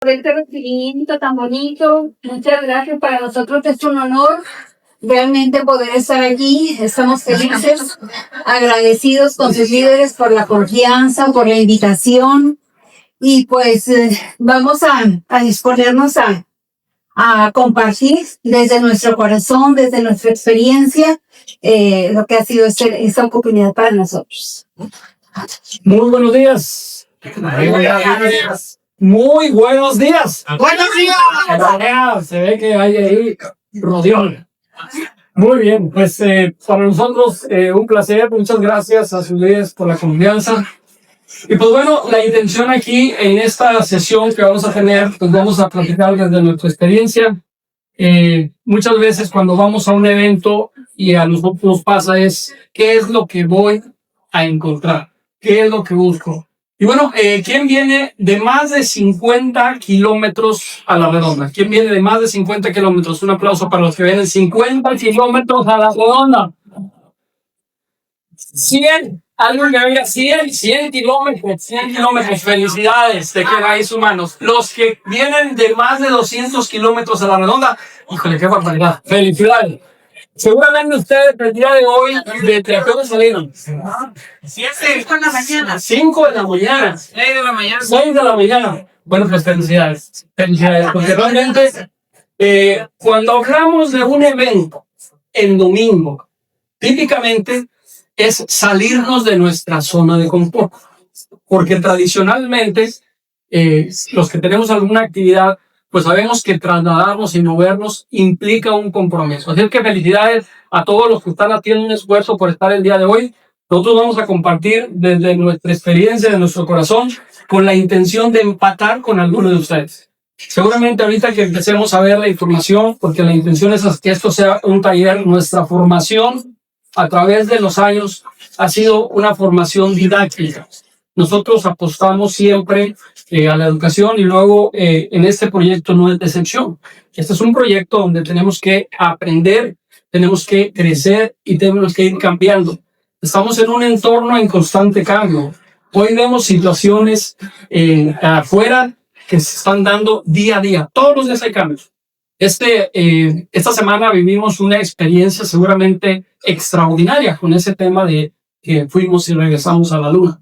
por este recibimiento tan bonito. Muchas gracias. Para nosotros es un honor realmente poder estar allí. Estamos felices, agradecidos con sus líderes por la confianza, por la invitación. Y pues vamos a disponernos a compartir desde nuestro corazón, desde nuestra experiencia, lo que ha sido esta oportunidad para nosotros. Muy buenos días. Muy buenos días. Muy buenos días. ¡Buenos días! Se ve que hay ahí rodeón. Muy bien, pues para nosotros un placer. Muchas gracias a sus líderes por la confianza. Y pues bueno, la intención aquí en esta sesión que vamos a tener, pues vamos a platicar desde nuestra experiencia. Muchas veces cuando vamos a un evento y a nosotros nos pasa es, ¿qué es lo que voy a encontrar? ¿Qué es lo que busco? Y bueno, ¿quién viene de más de 50 kilómetros a la redonda? ¿Quién viene de más de 50 kilómetros? Un aplauso para los que vienen 50 kilómetros a la redonda. 100, algo que venga 100 kilómetros, 100 kilómetros. Felicidades, de que hagáis humanos. Los que vienen de más de 200 kilómetros a la redonda, híjole, qué barbaridad. Felicidades. Seguramente ustedes el día de hoy, ¿de qué hora salieron? 5 de la mañana. 5 de la mañana. 6 de la mañana. 6 de la mañana. Bueno, pues felicidades. Felicidades. Porque realmente, cuando hablamos de un evento en domingo, típicamente es salirnos de nuestra zona de confort. Porque tradicionalmente, los que tenemos alguna actividad, pues sabemos que trasladarnos y movernos implica un compromiso. Así que felicidades a todos los que están haciendo un esfuerzo por estar el día de hoy. Nosotros vamos a compartir desde nuestra experiencia, de nuestro corazón, con la intención de empatar con alguno de ustedes. Seguramente ahorita que empecemos a ver la información, porque la intención es que esto sea un taller, nuestra formación a través de los años ha sido una formación didáctica. Nosotros apostamos siempre a la educación y luego en este proyecto no es de excepción. Este es un proyecto donde tenemos que aprender, tenemos que crecer y tenemos que ir cambiando. Estamos en un entorno en constante cambio. Hoy vemos situaciones afuera que se están dando día a día. Todos los días hay cambios. Esta semana vivimos una experiencia seguramente extraordinaria con ese tema de que fuimos y regresamos a la luna.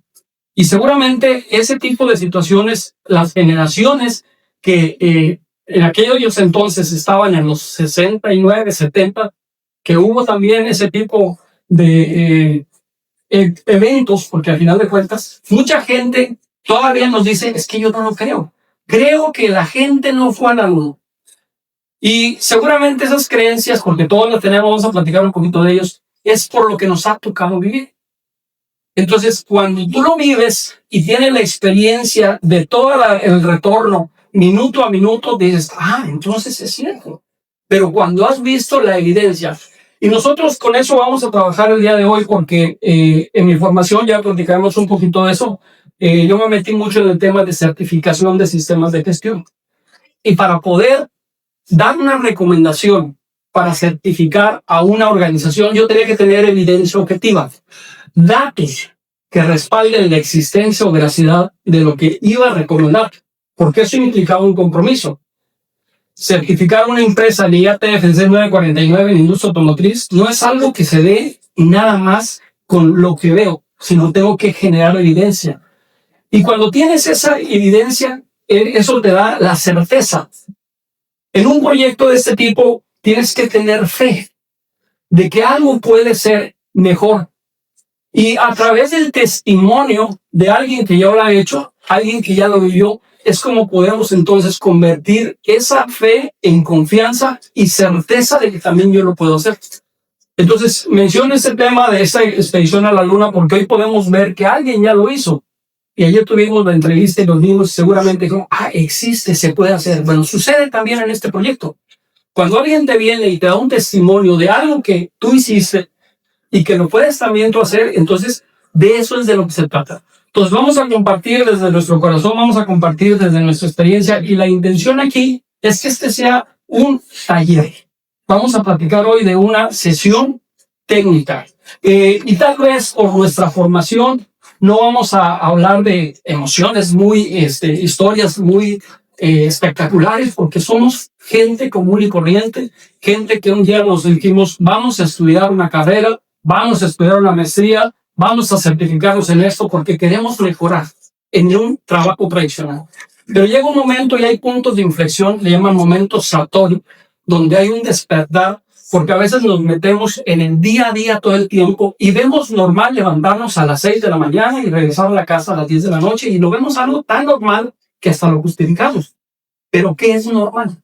Y seguramente ese tipo de situaciones, las generaciones que en aquellos entonces estaban en los 69, 70, que hubo también ese tipo de eventos, porque al final de cuentas, mucha gente todavía nos dice, es que yo no lo creo. Creo que la gente no fue a la luna. Y seguramente esas creencias, porque todos las tenemos, vamos a platicar un poquito de ellos, es por lo que nos ha tocado vivir. Entonces, cuando tú lo vives y tienes la experiencia de todo el retorno, minuto a minuto, dices, entonces es cierto. Pero cuando has visto la evidencia, y nosotros con eso vamos a trabajar el día de hoy, porque en mi formación ya platicaremos un poquito de eso. Yo me metí mucho en el tema de certificación de sistemas de gestión. Y para poder dar una recomendación para certificar a una organización, yo tenía que tener evidencia objetiva. Datos que respalden la existencia o veracidad de lo que iba a recomendar, porque eso implicaba un compromiso. Certificar una empresa en IATF 949 en industria automotriz no es algo que se dé nada más con lo que veo, sino tengo que generar evidencia. Y cuando tienes esa evidencia, eso te da la certeza. En un proyecto de este tipo, tienes que tener fe de que algo puede ser mejor. Y a través del testimonio de alguien que ya lo ha hecho, alguien que ya lo vivió, es como podemos entonces convertir esa fe en confianza y certeza de que también yo lo puedo hacer. Entonces, menciono este tema de esta expedición a la luna porque hoy podemos ver que alguien ya lo hizo. Y ayer tuvimos la entrevista y nos dimos seguramente como, existe, se puede hacer. Bueno, sucede también en este proyecto. Cuando alguien te viene y te da un testimonio de algo que tú hiciste, y que lo puedes también tú hacer, entonces de eso es de lo que se trata. Entonces vamos a compartir desde nuestro corazón, vamos a compartir desde nuestra experiencia y la intención aquí es que este sea un taller. Vamos a platicar hoy de una sesión técnica y tal vez por nuestra formación no vamos a hablar de emociones muy, historias muy espectaculares porque somos gente común y corriente, gente que un día nos dijimos, vamos a estudiar una carrera, vamos a estudiar una maestría, vamos a certificarnos en esto porque queremos mejorar en un trabajo tradicional. Pero llega un momento y hay puntos de inflexión, le llaman momentos satori, donde hay un despertar, porque a veces nos metemos en el día a día todo el tiempo y vemos normal levantarnos a las 6 de la mañana y regresar a la casa a las 10 de la noche y lo vemos algo tan normal que hasta lo justificamos. Pero ¿qué es normal?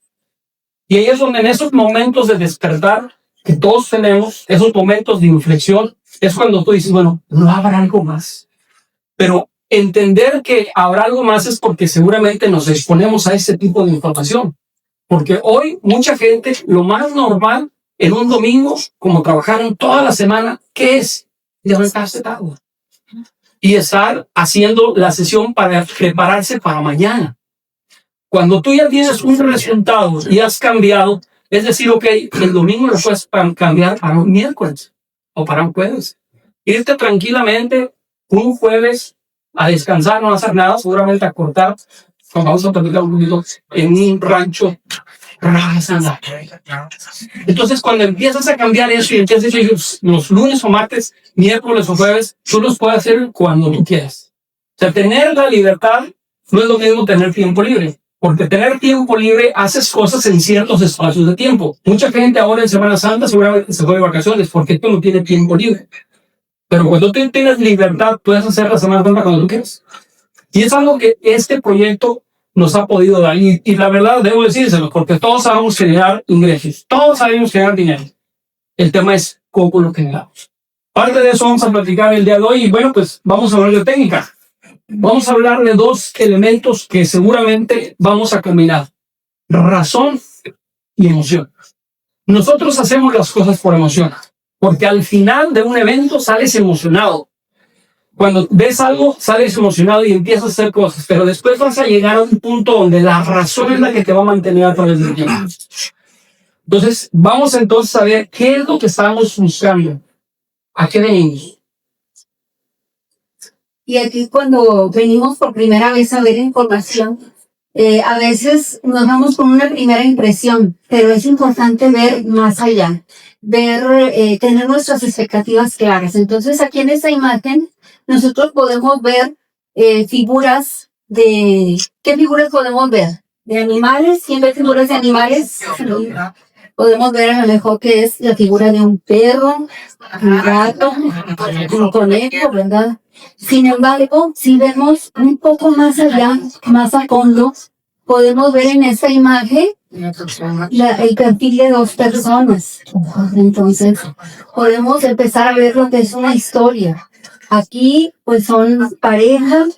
Y ahí es donde en esos momentos de despertar que todos tenemos, esos momentos de inflexión, es cuando tú dices, bueno, no habrá algo más. Pero entender que habrá algo más es porque seguramente nos exponemos a ese tipo de información. Porque hoy mucha gente, lo más normal en un domingo, como trabajaron toda la semana, ¿qué es? Levantarse tarde y estar haciendo la sesión para prepararse para mañana. Cuando tú ya tienes un resultado y has cambiado, es decir, ok, el domingo lo puedes cambiar para un miércoles o para un jueves. Irte tranquilamente un jueves a descansar, no hacer nada, seguramente a cortar, como vamos a platicar un poquito, en un rancho. Entonces, cuando empiezas a cambiar eso y empiezas a decir los lunes o martes, miércoles o jueves, tú los puedes hacer cuando tú quieras. O sea, tener la libertad no es lo mismo tener tiempo libre. Porque tener tiempo libre, haces cosas en ciertos espacios de tiempo. Mucha gente ahora en Semana Santa seguramente se fue de vacaciones porque tú no tienes tiempo libre. Pero cuando tú tienes libertad, puedes hacer la Semana Santa cuando tú quieras. Y es algo que este proyecto nos ha podido dar. Y la verdad, debo decírselo, porque todos sabemos generar ingresos. Todos sabemos generar dinero. El tema es cómo lo generamos. Parte de eso vamos a platicar el día de hoy. Y bueno, pues vamos a hablar de técnica. Vamos a hablar de dos elementos que seguramente vamos a combinar. Razón y emoción. Nosotros hacemos las cosas por emoción. Porque al final de un evento sales emocionado. Cuando ves algo, sales emocionado y empiezas a hacer cosas. Pero después vas a llegar a un punto donde la razón es la que te va a mantener a través del tiempo. Entonces, vamos entonces a ver qué es lo que estamos buscando. ¿A qué venimos? Y aquí cuando venimos por primera vez a ver información, a veces nos vamos con una primera impresión, pero es importante ver más allá, tener nuestras expectativas claras. Entonces aquí en esta imagen nosotros podemos ver figuras de... ¿Qué figuras podemos ver? De animales, siempre figuras de animales. Podemos ver a lo mejor que es la figura de un perro, un gato, un conejo, ¿verdad? Sin embargo, si vemos un poco más allá, más a fondo, podemos ver en esta imagen el perfil de dos personas. Entonces, podemos empezar a ver lo que es una historia. Aquí, pues son parejas,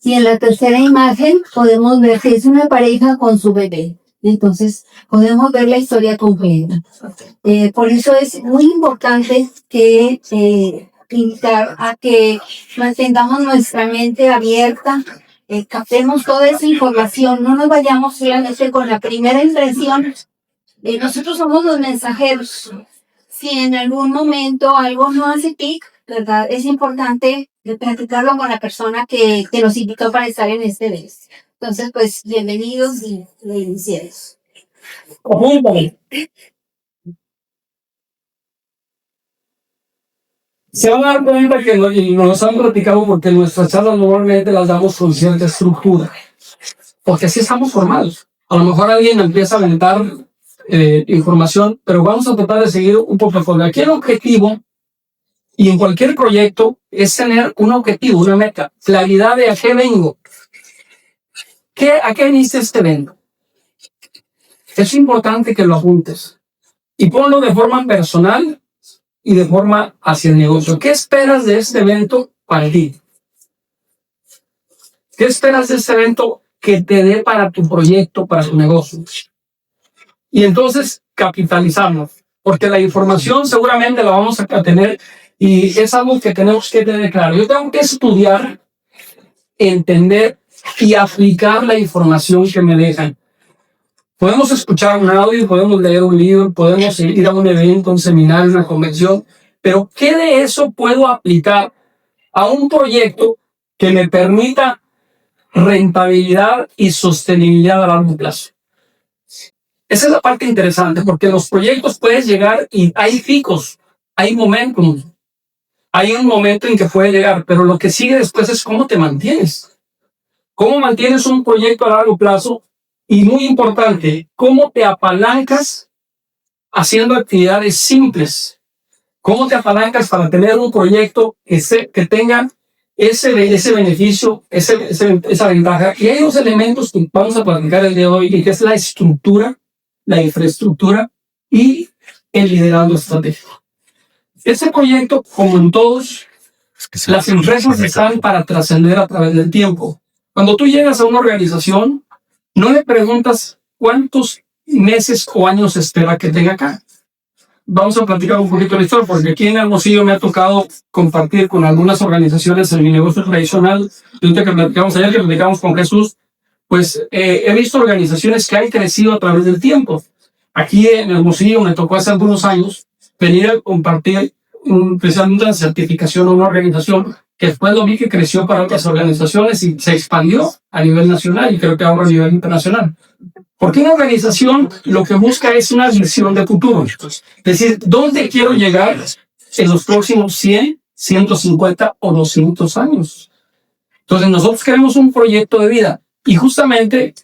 y en la tercera imagen podemos ver que es una pareja con su bebé. Entonces, podemos ver la historia completa. Por eso es muy importante que invitar a que mantengamos nuestra mente abierta, captemos toda esa información, no nos vayamos solamente con la primera impresión. Nosotros somos los mensajeros. Si en algún momento algo no hace clic, ¿verdad? Es importante platicarlo con la persona que nos invitó para estar en este evento. Entonces, pues, bienvenidos y iniciemos. Se van a dar cuenta que nos han platicado porque nuestras charlas normalmente las damos con cierta estructura. Porque así estamos formados. A lo mejor alguien empieza a aventar información, pero vamos a tratar de seguir un poco con aquí el objetivo. Y en cualquier proyecto es tener un objetivo, una meta, claridad de a qué vengo. ¿A qué viniste este evento? Es importante que lo apuntes y ponlo de forma personal y de forma hacia el negocio. ¿Qué esperas de este evento para ti? ¿Qué esperas de este evento que te dé para tu proyecto, para tu negocio? Y entonces capitalizarnos, porque la información seguramente la vamos a tener y es algo que tenemos que tener claro. Yo tengo que estudiar, entender y aplicar la información que me dejan. Podemos escuchar un audio, podemos leer un libro, podemos ir a un evento, un seminario, una convención, pero ¿qué de eso puedo aplicar a un proyecto que me permita rentabilidad y sostenibilidad a largo plazo. Esa es la parte interesante, porque en los proyectos puedes llegar y hay picos, hay momentos, hay un momento en que puede llegar, pero lo que sigue después es cómo te mantienes. Cómo mantienes un proyecto a largo plazo y, muy importante, cómo te apalancas haciendo actividades simples. Cómo te apalancas para tener un proyecto que tenga ese beneficio, esa ventaja. Y hay dos elementos que vamos a platicar el día de hoy, que es la estructura, la infraestructura y el liderazgo estratégico. Este proyecto, como en todos, las empresas están para trascender a través del tiempo. Cuando tú llegas a una organización, no le preguntas cuántos meses o años espera que tenga acá. Vamos a platicar un poquito de la historia, porque aquí en Hermosillo me ha tocado compartir con algunas organizaciones en mi negocio tradicional. Ahorita que platicamos ayer, que platicamos con Jesús, pues he visto organizaciones que han crecido a través del tiempo. Aquí en Hermosillo me tocó hace algunos años venir a compartir precisamente una certificación a una organización que después lo vi que creció para otras organizaciones y se expandió a nivel nacional y creo que ahora a nivel internacional. Porque una organización lo que busca es una visión de futuro. Es decir, ¿dónde quiero llegar en los próximos 100, 150 o 200 años? Entonces nosotros queremos un proyecto de vida y justamente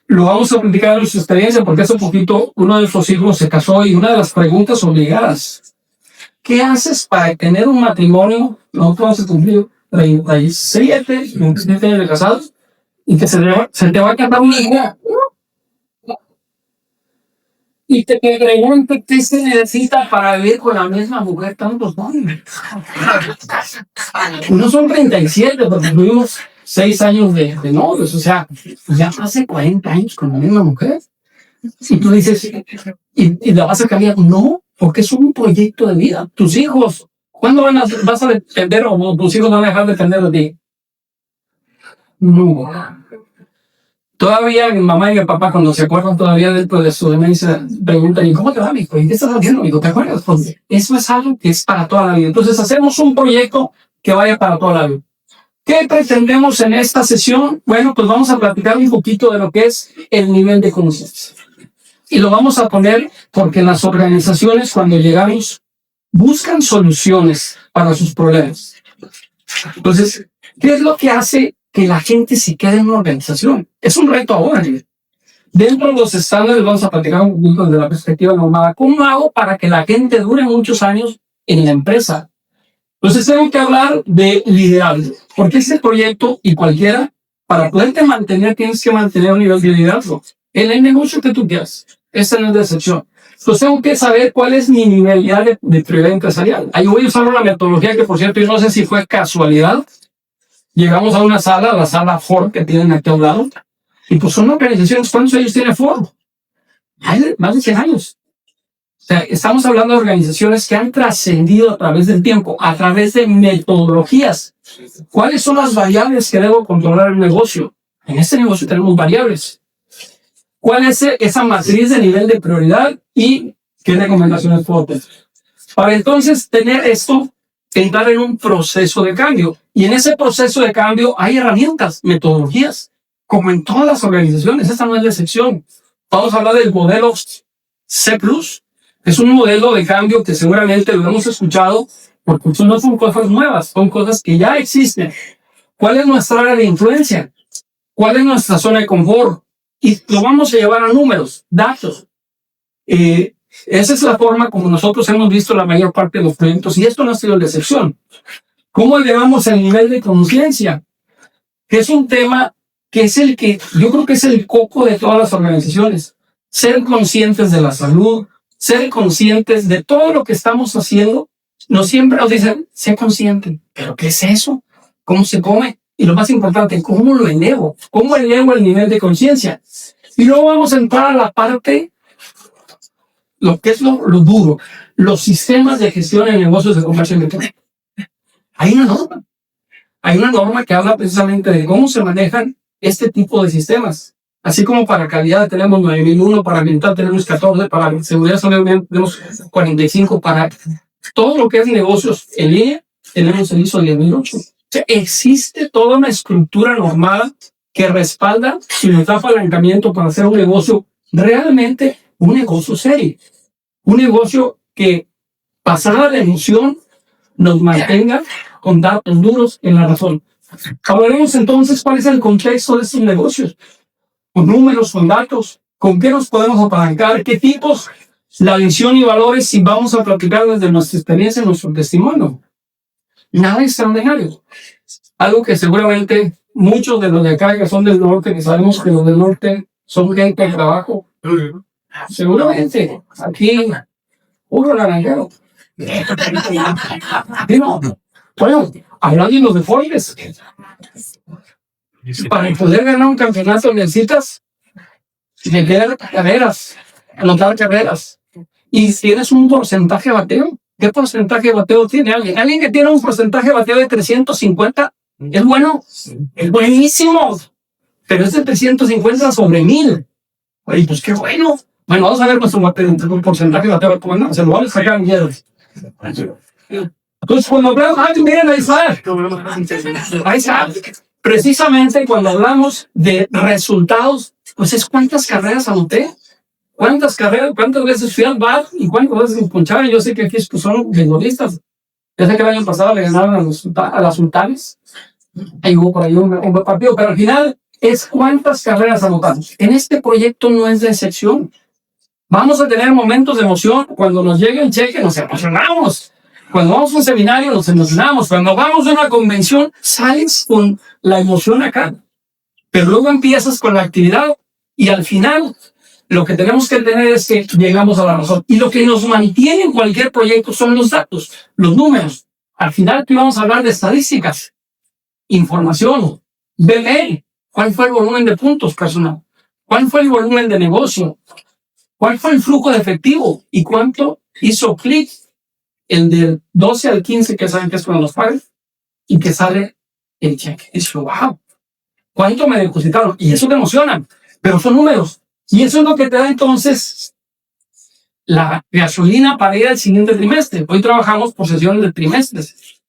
lo vamos a platicar de nuestra experiencia porque hace poquito uno de nuestros hijos se casó y una de las preguntas obligadas: ¿qué haces para tener un matrimonio? Nosotros vamos a cumplir 27 años de casados y que se te va a casar una hija. Y te pregunto qué se necesita para vivir con la misma mujer tantos años. No son 37, porque tuvimos 6 años de novios, o sea, ya hace 40 años con la misma mujer. Y tú dices, ¿y la vas a cambiar? No, porque es un proyecto de vida. Tus hijos, ¿cuándo vas a depender o tus hijos van a dejar de depender de ti? No. Todavía mi mamá y mi papá, cuando se acuerdan todavía dentro de su demencia, preguntan: ¿y cómo te va, mijo? ¿Y qué estás haciendo, mijo? ¿Te acuerdas? Porque eso es algo que es para toda la vida. Entonces hacemos un proyecto que vaya para toda la vida. ¿Qué pretendemos en esta sesión? Bueno, pues vamos a platicar un poquito de lo que es el nivel de conciencia. Y lo vamos a poner porque las organizaciones, cuando llegamos, buscan soluciones para sus problemas. Entonces, ¿qué es lo que hace que la gente se quede en una organización? Es un reto ahora. Dentro de los estándares vamos a platicar un poquito desde la perspectiva normada. ¿Cómo hago para que la gente dure muchos años en la empresa? Entonces tengo que hablar de liderazgo, porque este proyecto y cualquiera, para poderte mantener, tienes que mantener un nivel de liderazgo en el negocio que tú quieras. Esta no es la excepción. Entonces tengo que saber cuál es mi nivel de prioridad empresarial. Ahí voy a usar una metodología que, por cierto, yo no sé si fue casualidad. Llegamos a una sala, la sala Ford que tienen aquí a un lado, y pues son organizaciones. ¿Cuántos años tiene Ford? Más de 100 años. O sea, estamos hablando de organizaciones que han trascendido a través del tiempo, a través de metodologías. ¿Cuáles son las variables que debo controlar en el negocio? En este negocio tenemos variables. ¿Cuál es esa matriz de nivel de prioridad y qué recomendaciones puedo tener? Para entonces tener esto, entrar en un proceso de cambio. Y en ese proceso de cambio hay herramientas, metodologías, como en todas las organizaciones. Esta no es la excepción. Vamos a hablar del modelo C+. Es un modelo de cambio que seguramente lo hemos escuchado, porque no son cosas nuevas, son cosas que ya existen. ¿Cuál es nuestra área de influencia? ¿Cuál es nuestra zona de confort? Y lo vamos a llevar a números, datos. Esa es la forma como nosotros hemos visto la mayor parte de los proyectos, y esto no ha sido la excepción. ¿Cómo elevamos el nivel de conciencia? Que es un tema que es el que yo creo que es el coco de todas las organizaciones. Ser conscientes de la salud, ser conscientes de todo lo que estamos haciendo. No siempre nos dicen, sé consciente. ¿Pero qué es eso? ¿Cómo se come? Y lo más importante, ¿cómo lo elevo? ¿Cómo elevo el nivel de conciencia? Y luego vamos a entrar a la parte, lo que es lo duro, los sistemas de gestión en negocios de comercio electrónico. Hay una norma que habla precisamente de cómo se manejan este tipo de sistemas. Así como para calidad tenemos 9001, para ambiental tenemos 14, para seguridad tenemos 45, para todo lo que es negocios en línea tenemos el ISO 10008. O sea, existe toda una estructura normada que respalda y nos da apalancamiento para hacer un negocio realmente, un negocio serio. Un negocio que, pasada la emoción, nos mantenga con datos duros en la razón. Hablaremos entonces cuál es el contexto de estos negocios, con números, con datos, con qué nos podemos apalancar, qué tipos, la visión y valores, y vamos a platicar desde nuestra experiencia, nuestro testimonio. Nada extraordinario. Algo que seguramente muchos de los de acá que son del norte, que sabemos que los del norte son gente de trabajo, seguramente aquí, puro naranjero. Digo, bueno, hablando de los deportes, para poder ganar un campeonato necesitas meter carreras, anotar carreras. Y tienes un porcentaje de bateo. ¿Qué porcentaje de bateo tiene alguien? Alguien que tiene un porcentaje de bateo de 350 es bueno, es buenísimo. Pero es de 350 sobre 1000. Oye, pues qué bueno. Bueno, vamos a ver nuestro porcentaje de bateo. Bueno, se lo vamos a sacar en miedo. Entonces, cuando hablamos, miren, ahí está. Precisamente cuando hablamos de resultados, pues es cuántas carreras anoté, cuántas veces fui al bar y cuántas veces me puncharon. Yo sé que aquí son beisbolistas. Ya sé que el año pasado le ganaron a las Sultanes. Ahí hubo por ahí un partido, pero al final es cuántas carreras anotamos. En este proyecto no es de excepción. Vamos a tener momentos de emoción. Cuando nos llegue el cheque, nos emocionamos. Cuando vamos a un seminario, nos emocionamos. Cuando vamos a una convención, sales con la emoción acá. Pero luego empiezas con la actividad y al final lo que tenemos que tener es que llegamos a la razón. Y lo que nos mantiene en cualquier proyecto son los datos, los números. Al final aquí vamos a hablar de estadísticas, información, BME. ¿Cuál fue el volumen de puntos personal? ¿Cuál fue el volumen de negocio? ¿Cuál fue el flujo de efectivo? ¿Y cuánto hizo clic el del 12 al 15, que saben que es cuando los pagan, y que sale el cheque? Y dice, wow, ¿cuánto me depositaron? Y eso te emociona, pero son números. Y eso es lo que te da entonces la gasolina para ir al siguiente trimestre. Hoy trabajamos por sesiones de trimestres.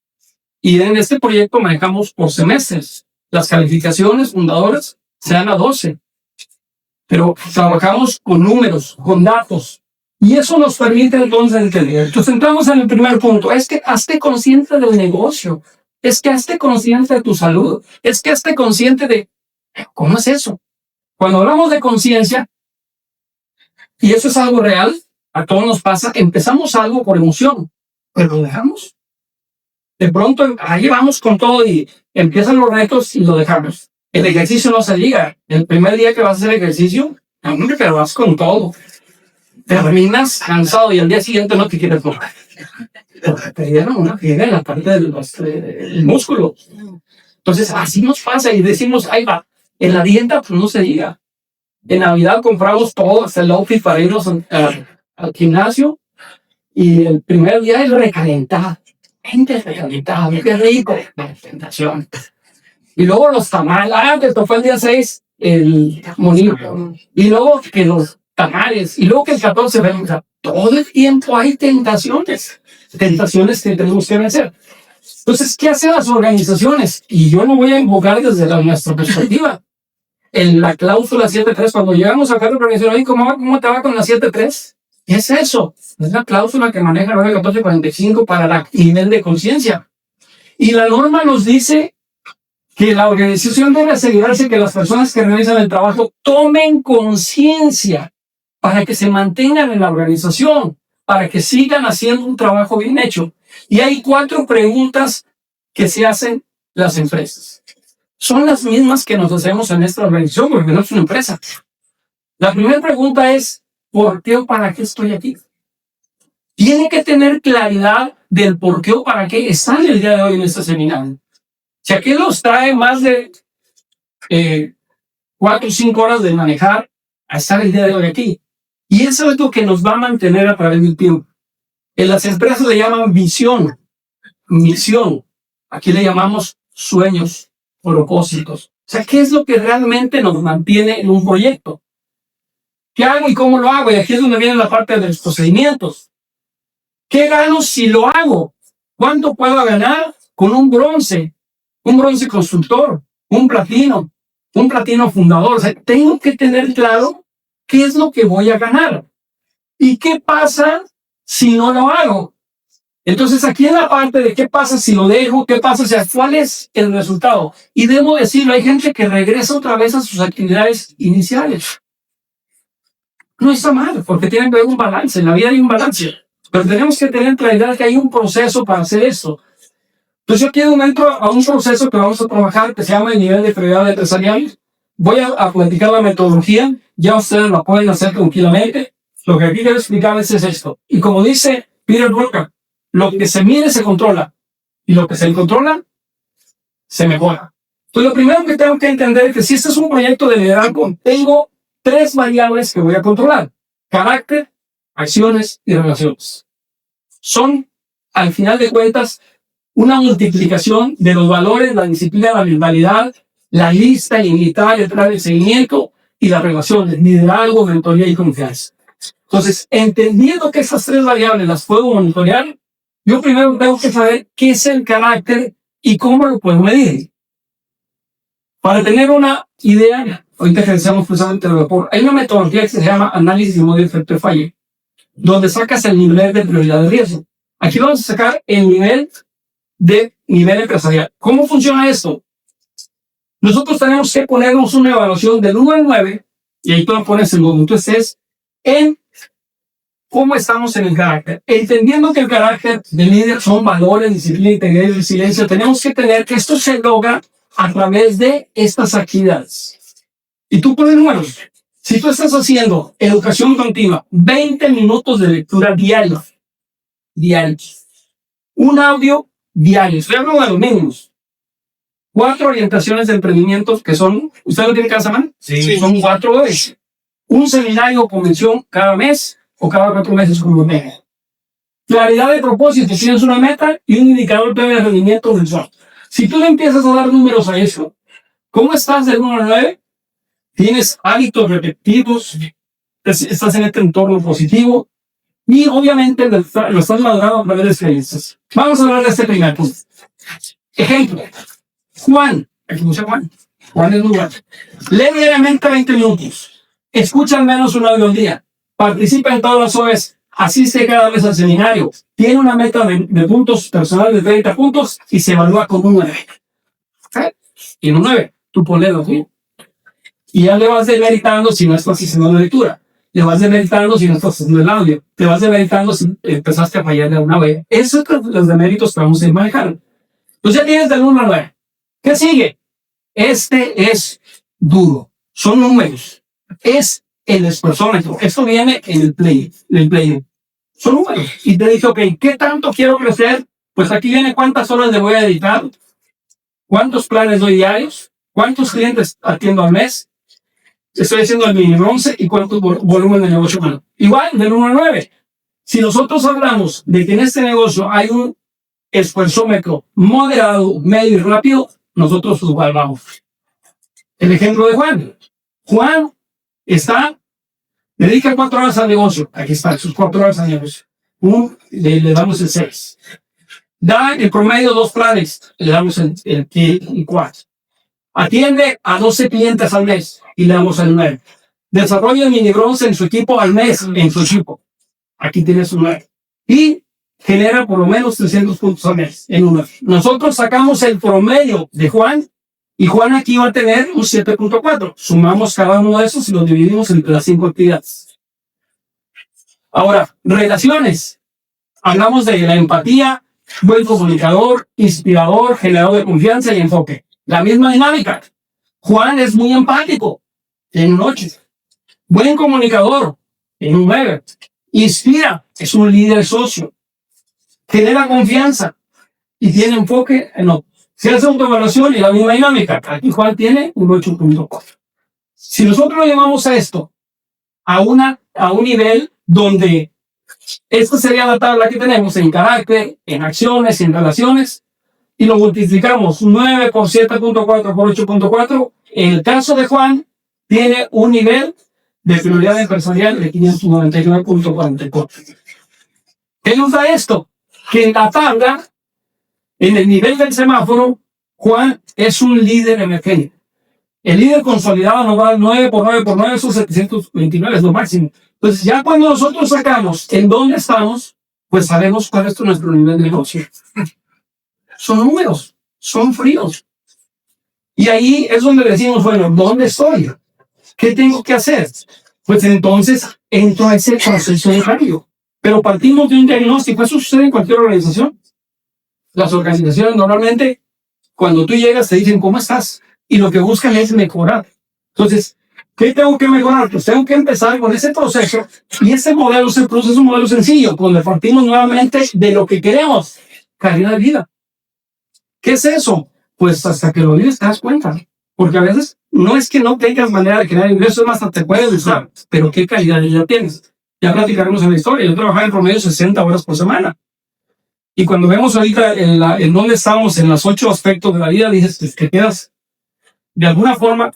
Y en este proyecto manejamos por semestres. Las calificaciones fundadoras se dan a 12. Pero trabajamos con números, con datos. Y eso nos permite entonces entender. Entonces entramos en el primer punto. Es que hazte consciente del negocio. Es que hazte consciente de tu salud. Es que hazte consciente de cómo es eso. Cuando hablamos de conciencia, y eso es algo real, a todos nos pasa, empezamos algo por emoción, pero lo dejamos. De pronto, ahí vamos con todo y empiezan los retos y lo dejamos. El ejercicio no se diga. El primer día que vas a hacer ejercicio, hombre, pero vas con todo. Terminas cansado y al día siguiente no te quieres mover. Te dieron una friega en la parte del músculo. Entonces, así nos pasa y decimos, ahí va. En la dieta, pues no se diga. En Navidad compramos todo, hasta el outfit para irnos al gimnasio. Y el primer día es recalentar. Gente recalentada, qué rico. La tentación. Y luego los tamales. Esto fue el día 6, el monito. Y luego que los tamales. Y luego que el 14, o sea, todo el tiempo hay tentaciones. Tentaciones que tenemos que vencer. Entonces, ¿qué hacen las organizaciones? Y yo no voy a invocar desde nuestra perspectiva. En la cláusula 7.3, cuando llegamos a cada organización, ¿cómo te va con la 7.3? ¿Qué es eso? Es la cláusula que maneja 9.14.45 para el nivel de conciencia. Y la norma nos dice que la organización debe asegurarse que las personas que realizan el trabajo tomen conciencia para que se mantengan en la organización, para que sigan haciendo un trabajo bien hecho. Y hay 4 preguntas que se hacen las empresas. Son las mismas que nos hacemos en esta organización, porque no es una empresa. La primera pregunta es, ¿por qué o para qué estoy aquí? Tiene que tener claridad del por qué o para qué están el día de hoy en este seminario. Si aquí los trae más de 4 o 5 horas de manejar a estar el día de hoy aquí. Y eso es lo que nos va a mantener a través del tiempo. En las empresas le llaman visión, misión. Aquí le llamamos sueños, propósitos. O sea, ¿qué es lo que realmente nos mantiene en un proyecto? ¿Qué hago y cómo lo hago? Y aquí es donde viene la parte de los procedimientos. ¿Qué gano si lo hago? ¿Cuánto puedo ganar con un bronce constructor, un platino, un platino fundador. O sea, tengo que tener claro qué es lo que voy a ganar. ¿Y qué pasa si no lo hago? Entonces, aquí en la parte de qué pasa si lo dejo, qué pasa, o sea, cuál es el resultado. Y debo decirlo, hay gente que regresa otra vez a sus actividades iniciales. No está mal, porque tiene que haber un balance. En la vida hay un balance. Pero tenemos que tener claridad que hay un proceso para hacer esto. Entonces, yo aquí entro a un proceso que vamos a trabajar que se llama el nivel de prioridad empresarial. Voy a platicar la metodología. Ya ustedes la pueden hacer tranquilamente. Lo que aquí quiero explicarles es esto. Y como dice Peter Drucker, lo que se mide se controla. Y lo que se controla, se mejora. Entonces, lo primero que tengo que entender es que si este es un proyecto de liderazgo, tengo 3 variables que voy a controlar: carácter, acciones y relaciones. Son, al final de cuentas, una multiplicación de los valores, la disciplina, la mentalidad, la lista ilimitada, el plan de seguimiento y las relaciones, liderazgo, mentoría y confianza. Entonces, entendiendo que esas 3 variables las puedo monitorear, yo primero tengo que saber qué es el carácter y cómo lo puedo medir. Para tener una idea, ahorita que decíamos precisamente el report, hay una metodología que se llama análisis de modelo de efecto de falla, donde sacas el nivel de prioridad de riesgo. Aquí vamos a sacar el nivel empresarial. ¿Cómo funciona esto? Nosotros tenemos que ponernos una evaluación del 1 al 9, y ahí tú lo pones en donde tú estés, en cómo estamos en el carácter. Entendiendo que el carácter del líder son valores, disciplina, integridad y resiliencia, tenemos que tener que esto se logra a través de estas actividades. Y tú pones números. Si tú estás haciendo educación continua, 20 minutos de lectura diaria, un audio diario, estoy hablando de los mínimos, 4 orientaciones de emprendimientos que son, ¿usted lo tiene cada semana? Sí. Son 4 veces. Un seminario o convención cada mes o cada 4 meses como mega. Claridad de propósito, tienes una meta y un indicador de rendimiento mensual. Si tú le empiezas a dar números a eso, ¿cómo estás del 1 al 9? Tienes hábitos repetitivos, estás en este entorno positivo y obviamente lo estás madurando a través de experiencias. Vamos a hablar de este primer punto. Ejemplo, Juan, aquí dice Juan es muy bueno. Lee diariamente 20 minutos, escucha al menos un audio al día, participa en todas las OEs, asiste cada vez al seminario, tiene una meta de puntos personales de 30 puntos y se evalúa con un 9. Y en un 9, tú ponelo tú. Y ya le vas demeritando si no estás haciendo la lectura. Le vas demeritando si no estás haciendo el audio. Te vas demeritando si empezaste a fallarle a una vez. Esos son los deméritos que vamos a ir manejando. Pues ya tienes del 1 al 9. ¿Qué sigue? Este es duro. Son números. Es el esfuerzómetro. Esto viene en el play. Son números. Y te dije, ok, ¿qué tanto quiero crecer? Pues aquí viene cuántas horas le voy a dedicar, cuántos planes doy diarios, cuántos clientes atiendo al mes, estoy haciendo el mini bronce y cuánto volumen de negocio humano. Igual, del 1 al 9. Si nosotros hablamos de que en este negocio hay un esfuerzómetro moderado, medio y rápido, nosotros igual vamos. El ejemplo de Juan. Juan dedica 4 horas al negocio. Aquí está, sus 4 horas al negocio. Le damos el 6. Da en promedio 2 planes, le damos el 4. Atiende a 12 clientes al mes y le damos el 9. Desarrolla el mini bronce en su equipo al mes, en su equipo. Aquí tienes un 9. Y genera por lo menos 300 puntos al mes en un 9. Nosotros sacamos el promedio de Juan y Juan aquí va a tener un 7.4. Sumamos cada uno de esos y los dividimos entre las 5 actividades. Ahora, relaciones. Hablamos de la empatía, buen comunicador, inspirador, generador de confianza y enfoque. La misma dinámica. Juan es muy empático, en un 8. Buen comunicador, en un 9. Inspira, es un líder socio. Genera confianza y tiene enfoque en otro. Si hace autoevaluación y la misma dinámica, aquí Juan tiene un 8.4. Si nosotros lo llevamos a esto, a un nivel donde esta sería la tabla que tenemos en carácter, en acciones, en relaciones, y lo multiplicamos 9 por 7.4 por 8.4, en el caso de Juan, tiene un nivel de prioridad empresarial de 599.44. ¿Qué nos da esto? Que en la tabla, en el nivel del semáforo, Juan es un líder emergente. El líder consolidado nos va 9 por 9 por 9, son 729, es lo máximo. Entonces, ya cuando nosotros sacamos en dónde estamos, pues sabemos cuál es nuestro nivel de negocio. Son números, son fríos. Y ahí es donde decimos, bueno, ¿dónde estoy? ¿Qué tengo que hacer? Pues entonces entro a ese proceso de cambio. Pero partimos de un diagnóstico. Eso sucede en cualquier organización. Las organizaciones normalmente, cuando tú llegas, te dicen, ¿cómo estás? Y lo que buscan es mejorar. Entonces, ¿qué tengo que mejorar? Pues tengo que empezar con ese proceso. Y ese modelo, ese proceso es un modelo sencillo, donde partimos nuevamente de lo que queremos. Calidad de vida. ¿Qué es eso? Pues hasta que lo vives te das cuenta. Porque a veces no es que no tengas manera de crear ingresos, más hasta te puedes usar. Pero ¿qué calidad de vida tienes? Ya platicaremos en la historia. Yo trabajaba en promedio 60 horas por semana. Y cuando vemos ahorita en dónde estamos, en los 8 aspectos de la vida, dices, pues, te quedas de alguna forma,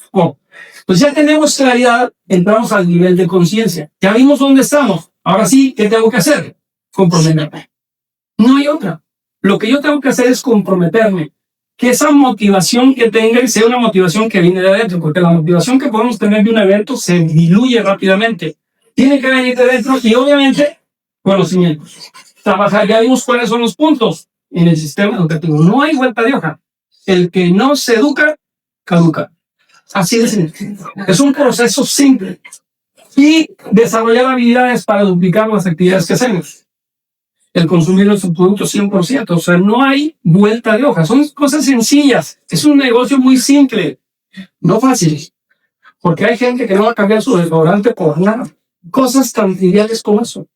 pues ya tenemos claridad, entramos al nivel de conciencia. Ya vimos dónde estamos. Ahora sí, ¿qué tengo que hacer? Comprometerme. No hay otra. Lo que yo tengo que hacer es comprometerme. Que esa motivación que tenga sea una motivación que viene de adentro, porque la motivación que podemos tener de un evento se diluye rápidamente. Tiene que venir de dentro y obviamente conocimientos. Trabajar, ya vimos cuáles son los puntos en el sistema educativo. No hay vuelta de hoja. El que no se educa, caduca. Así de simple. Es un proceso simple. Y desarrollar habilidades para duplicar las actividades que hacemos. El consumir nuestro producto 100%. O sea, no hay vuelta de hoja. Son cosas sencillas. Es un negocio muy simple. No fácil. Porque hay gente que no va a cambiar su desodorante por nada. Cosas tan triviales como eso.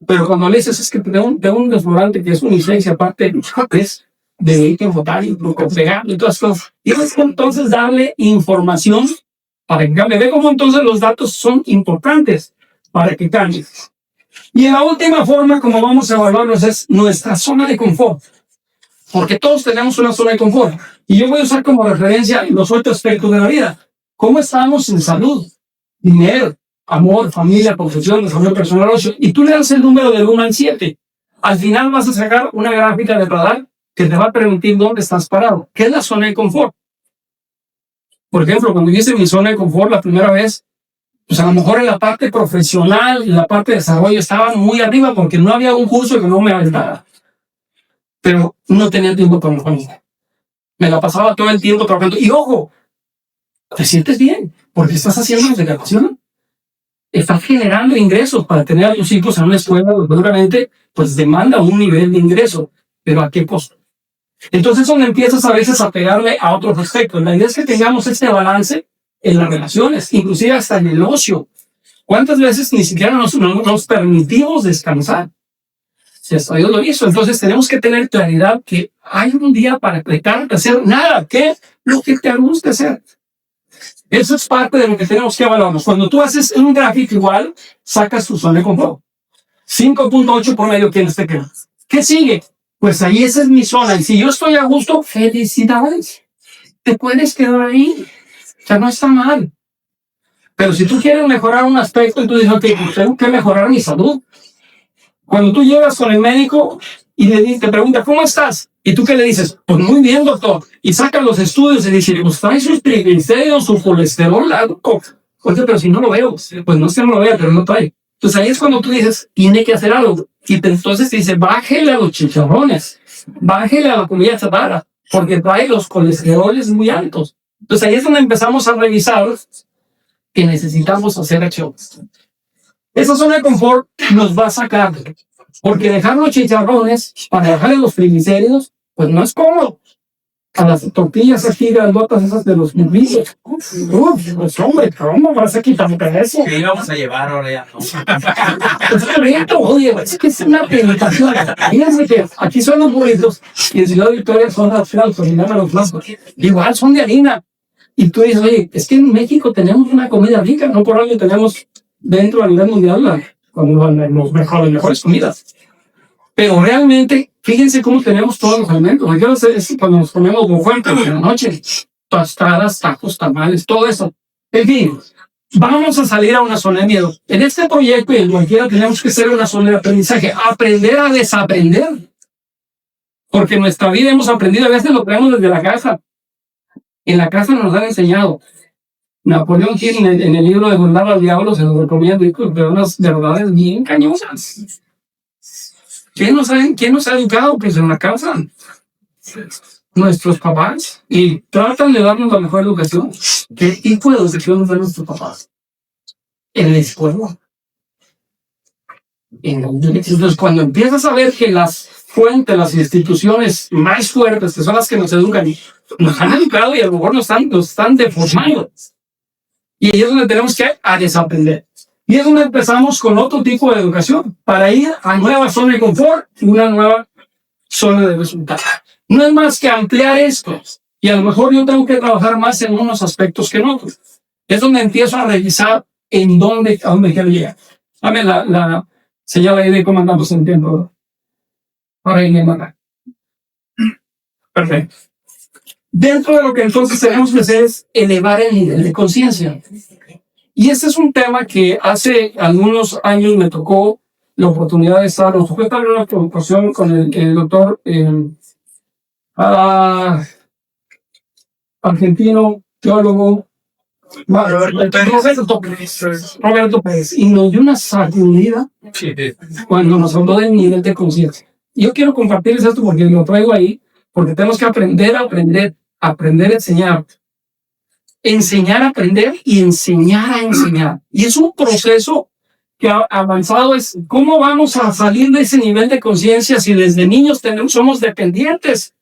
Pero cuando le dices, es que tengo un desodorante que es unisex y aparte es de líquido botánico, pegado y todas las cosas. Y es entonces darle información para que cambie. Ve cómo entonces los datos son importantes para que cambie. Y en la última forma, como vamos a evaluarlos, es nuestra zona de confort. Porque todos tenemos una zona de confort. Y yo voy a usar como referencia los 8 aspectos de la vida. ¿Cómo estamos en salud? Dinero, amor, familia, profesión, desarrollo personal, ocio. Y tú le das el número del 1 al 7. Al final vas a sacar una gráfica de radar que te va a permitir dónde estás parado. ¿Qué es la zona de confort? Por ejemplo, cuando yo hice mi zona de confort la primera vez, pues a lo mejor en la parte profesional, en la parte de desarrollo, estaba muy arriba porque no había un curso que no me aventara. Pero no tenía tiempo para mi familia. Me la pasaba todo el tiempo trabajando. Y ojo, te sientes bien porque estás haciendo una declaración. Estás generando ingresos para tener a tus hijos en una escuela donde seguramente pues demanda un nivel de ingreso. Pero ¿a qué costo? Entonces donde empiezas a veces a pegarle a otros aspectos. La idea es que tengamos este balance en las relaciones, inclusive hasta en el ocio. ¿Cuántas veces ni siquiera nos permitimos descansar? Si hasta Dios lo hizo. Entonces tenemos que tener claridad que hay un día para dedicarte a hacer nada, que lo que te gusta hacer. Eso es parte de lo que tenemos que evaluarnos. Cuando tú haces un gráfico igual, sacas tu zona de confort. 5.8 por medio, ¿quién te queda? ¿Qué sigue? Pues ahí esa es mi zona. Y si yo estoy a gusto, felicidades. Te puedes quedar ahí. O sea, no está mal. Pero si tú quieres mejorar un aspecto, entonces dices, ok, pues tengo que mejorar mi salud. Cuando tú llegas con el médico y te pregunta, ¿cómo estás? ¿Y tú qué le dices? Pues muy bien, doctor. Y saca los estudios y dice, pues trae sus triglicéridos, su colesterol alto. Oye, pero si no lo veo, pues no es que no lo vea, pero no trae. Entonces ahí es cuando tú dices, tiene que hacer algo. Y entonces te dice, bájele a los chicharrones, bájele a la comida chatarra, porque trae los colesteroles muy altos. Entonces ahí es donde empezamos a revisar que necesitamos hacer acciones. Esa zona de confort nos va a sacar, porque dejar los chicharrones para dejarle los triglicéridos, pues no es cómodo. A las tortillas así grandotas esas de los burritos. Pues hombre, ¿cómo vas a quitar eso? ¿Qué íbamos a llevar ahora ya? Oye, es que es una tentación. Fíjense que aquí son los burritos y en Ciudad Victoria son las flautas, y los flautas. Igual son de harina. Y tú dices, oye, es que en México tenemos una comida rica, no por algo tenemos dentro a nivel mundial las mejores comidas. Pero realmente, fíjense cómo tenemos todos los alimentos. Yo no sé, es cuando nos comemos bufuentes en la noche, tostadas, tacos, tamales, todo eso. En fin, vamos a salir a una zona de miedo. En este proyecto y en cualquiera tenemos que ser una zona de aprendizaje. Aprender a desaprender. Porque en nuestra vida hemos aprendido, a veces lo traemos desde la casa. En la casa nos han enseñado. Napoleón Hill en el libro de Jornada al Diablo se lo recomiendo, pero unas verdades bien cañosas. ¿Quién nos ha educado? Pues en la casa. Nuestros papás. Y tratan de darnos la mejor educación. ¿Qué tipo de educación nos dan nuestros papás? En la escuela. Entonces, cuando empiezas a ver que las fuentes, las instituciones más fuertes, que son las que nos educan, nos han educado y a lo mejor nos están deformando. Y ahí es donde tenemos que desaprender. Y es donde empezamos con otro tipo de educación, para ir a nueva zona de confort y una nueva zona de resultado. No es más que ampliar esto. Y a lo mejor yo tengo que trabajar más en unos aspectos que en otros. Es donde empiezo a revisar a dónde quiero llegar. Dame la señal ahí de cómo andamos en tiempo. Ahora ahí me manda. Perfecto. Dentro de lo que entonces tenemos que hacer es elevar el nivel de conciencia. Y este es un tema que hace algunos años me tocó la oportunidad de estar, nos tocó estar en una ocasión con el doctor argentino, teólogo, Roberto Pérez, y nos dio una sacudida cuando nos habló del nivel de conciencia. Yo quiero compartirles esto porque lo traigo ahí, porque tenemos que aprender a enseñar. Enseñar a aprender y enseñar a enseñar. Y es un proceso que ha avanzado. Es cómo vamos a salir de ese nivel de conciencia si desde niños somos dependientes.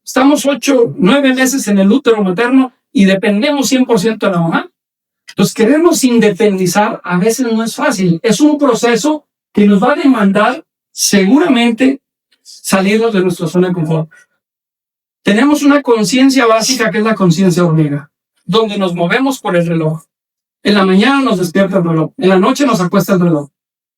Estamos 8, 9 meses en el útero materno y dependemos 100% de la mamá. Entonces, querernos independizar a veces no es fácil. Es un proceso que nos va a demandar seguramente salirnos de nuestra zona de confort. Tenemos una conciencia básica que es la conciencia hormiga, donde nos movemos por el reloj. En la mañana nos despierta el reloj, en la noche nos acuesta el reloj.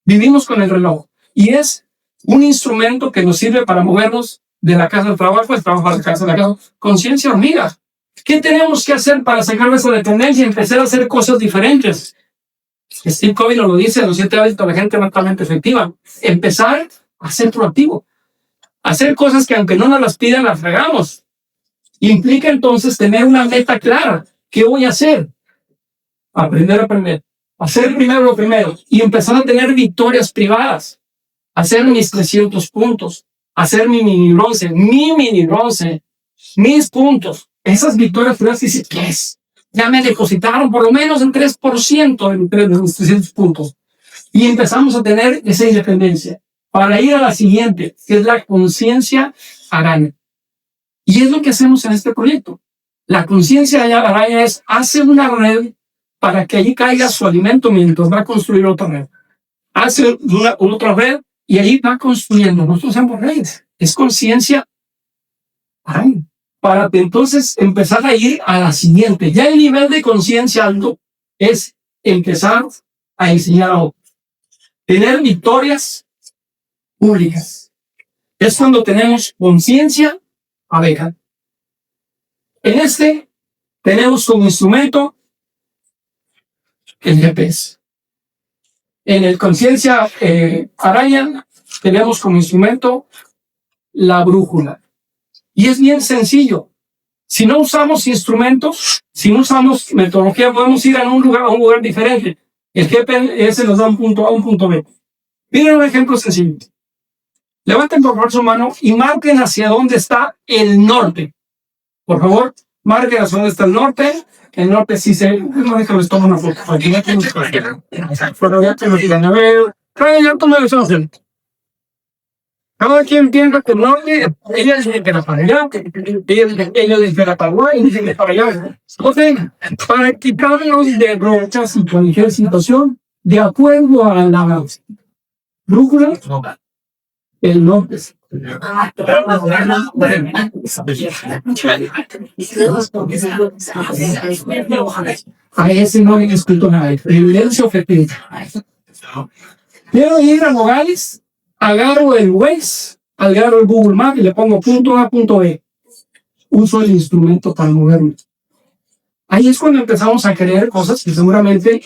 Vivimos con el reloj y es un instrumento que nos sirve para movernos de la casa al trabajo, del trabajo a la casa, de la casa. Conciencia hormiga. ¿Qué tenemos que hacer para sacar esa dependencia y empezar a hacer cosas diferentes? Steve Covey nos lo dice, los 7 hábitos de la gente altamente efectiva. Empezar a ser proactivo. Hacer cosas que aunque no nos las pidan, las hagamos. Implica entonces tener una meta clara. ¿Qué voy a hacer? Aprender. Hacer primero lo primero. Y empezar a tener victorias privadas. Hacer mis 300 puntos. Hacer mi mini bronce. Mis puntos. Esas victorias privadas, dice, ¿qué es? Ya me depositaron por lo menos el 3% de mis 300 puntos. Y empezamos a tener esa independencia. Para ir a la siguiente, que es la conciencia araña. Y es lo que hacemos en este proyecto. La conciencia araña hace una red para que allí caiga su alimento mientras va a construir otra red. Hace otra red y allí va construyendo. Nosotros somos redes. Es conciencia araña. Para entonces empezar a ir a la siguiente. Ya el nivel de conciencia alto es empezar a enseñar a otros. Tener victorias públicas. Es cuando tenemos conciencia abeja. En este tenemos como instrumento el GPS. En el conciencia araña tenemos como instrumento la brújula. Y es bien sencillo. Si no usamos instrumentos, si no usamos metodología, podemos ir a un lugar diferente. El GPS nos da un punto A, un punto B. Miren un ejemplo sencillo. Levanten por favor su mano y marquen hacia dónde está el norte. Por favor, marquen hacia dónde está el norte. El norte sí se... No, déjame tomar una foto. Aquí ya tengo que... Pero ya te lo digan. A ver... Ya tomé el sol. Cada quien piensa que el norte... Ella dice que era para allá. Ella dice que era para Paraguay. Y dice que era para allá. Entonces, para quitarnos de brochas y cualquier situación, de acuerdo a la brújula, el norte. A ese no le escucho nada. Evidencia objetiva. Quiero ir a Nogales, agarro el Waze, agarro el Google Maps y le pongo punto A, punto B. Uso el instrumento para moverme. Ahí es cuando empezamos a creer cosas que seguramente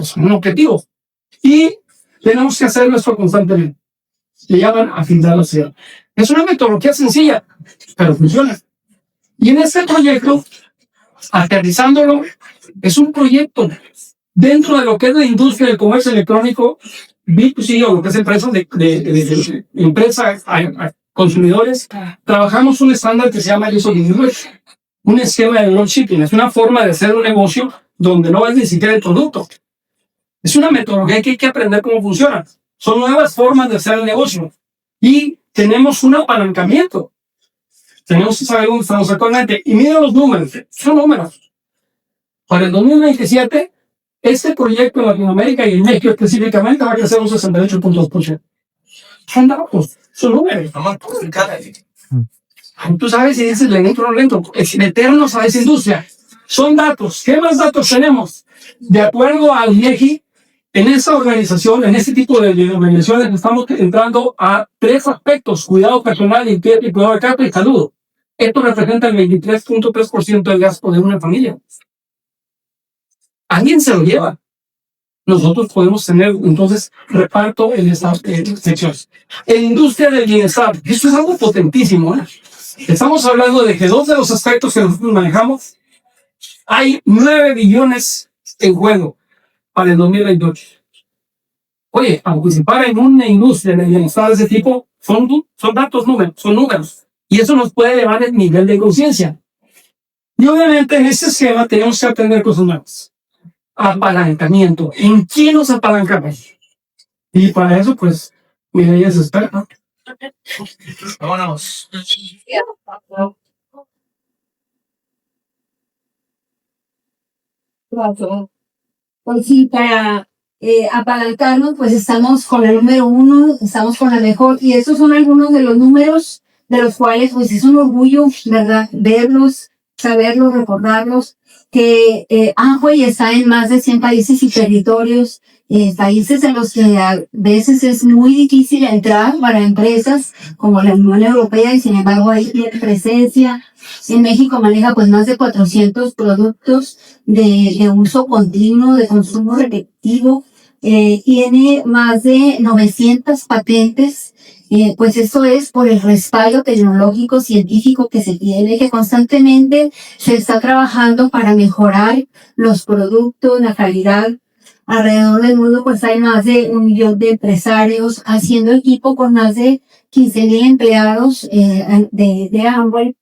son un objetivo. Y tenemos que hacerlo esto constantemente. Le llaman afinar la ciudad. Es una metodología sencilla, pero funciona. Y en este proyecto, aterrizándolo Es un proyecto dentro de lo que es la industria del comercio electrónico, B2C, o lo que es empresas de empresas a consumidores. Trabajamos un estándar que se llama ISO 19000, un esquema de dropshipping. Es una forma de hacer un negocio donde no es ni siquiera el producto. Es una metodología que hay que aprender cómo funciona. Son nuevas formas de hacer el negocio. Y tenemos un apalancamiento. Tenemos que saber dónde estamos actualmente. Y miren los números. Son números. Para el 2027, este proyecto en Latinoamérica y en México específicamente va a crecer un 68.2%. Son datos. Son números. Tú sabes si dices lento o no lento. Es meternos a esa industria. Son datos. ¿Qué más datos tenemos? De acuerdo al INEGI, en esa organización, en este tipo de organizaciones, estamos entrando a 3 aspectos: cuidado personal, limpieza y cuidado de casa y salud. Esto representa el 23.3% del gasto de una familia. Alguien se lo lleva. Nosotros podemos tener, entonces, reparto en estas secciones. En industria del bienestar, esto es algo potentísimo, ¿eh? Estamos hablando de que 2 de los aspectos que nosotros manejamos, hay 9 billones en juego para el 2028. Oye, participar en una industria de bienestar de ese tipo son datos, son números. Y eso nos puede elevar el nivel de conciencia. Y obviamente en este esquema tenemos que aprender cosas nuevas. Apalancamiento. ¿En qué nos apalancamos? Y para eso, pues, mira, ella es experta. Vámonos. Pues sí, para apalancarnos, pues estamos con el número 1, estamos con la mejor, y estos son algunos de los números de los cuales, pues es un orgullo, ¿verdad? Verlos, saberlos, recordarlos, que Amway está en más de 100 países y territorios, países en los que a veces es muy difícil entrar para empresas como la Unión Europea, y sin embargo ahí tiene presencia. En México maneja pues más de 400 productos de uso continuo, de consumo repetitivo, tiene más de 900 patentes. Pues eso es por el respaldo tecnológico científico que se tiene, que constantemente se está trabajando para mejorar los productos, la calidad. Alrededor del mundo pues hay más de 1 millón de empresarios haciendo equipo con más de 15,000 empleados de Amway,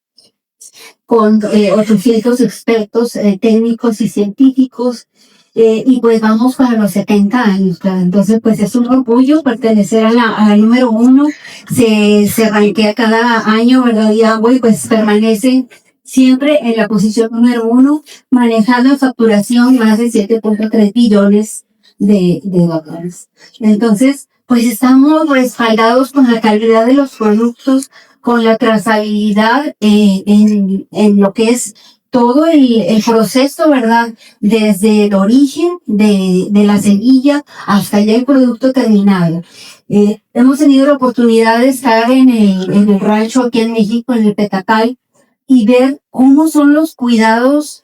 con 800 expertos técnicos y científicos. Y pues vamos para los 70 años, claro. Entonces, pues es un orgullo pertenecer a la número 1. Se rankea cada año, ¿verdad? Y Amway pues permanece siempre en la posición número 1, manejando en facturación más de 7.3 billones de dólares. Entonces, pues estamos respaldados con la calidad de los productos, con la trazabilidad en lo que es todo el proceso, ¿verdad? Desde el origen de la semilla hasta ya el producto terminado. Hemos tenido la oportunidad de estar en el rancho aquí en México, en el Petacal, y ver cómo son los cuidados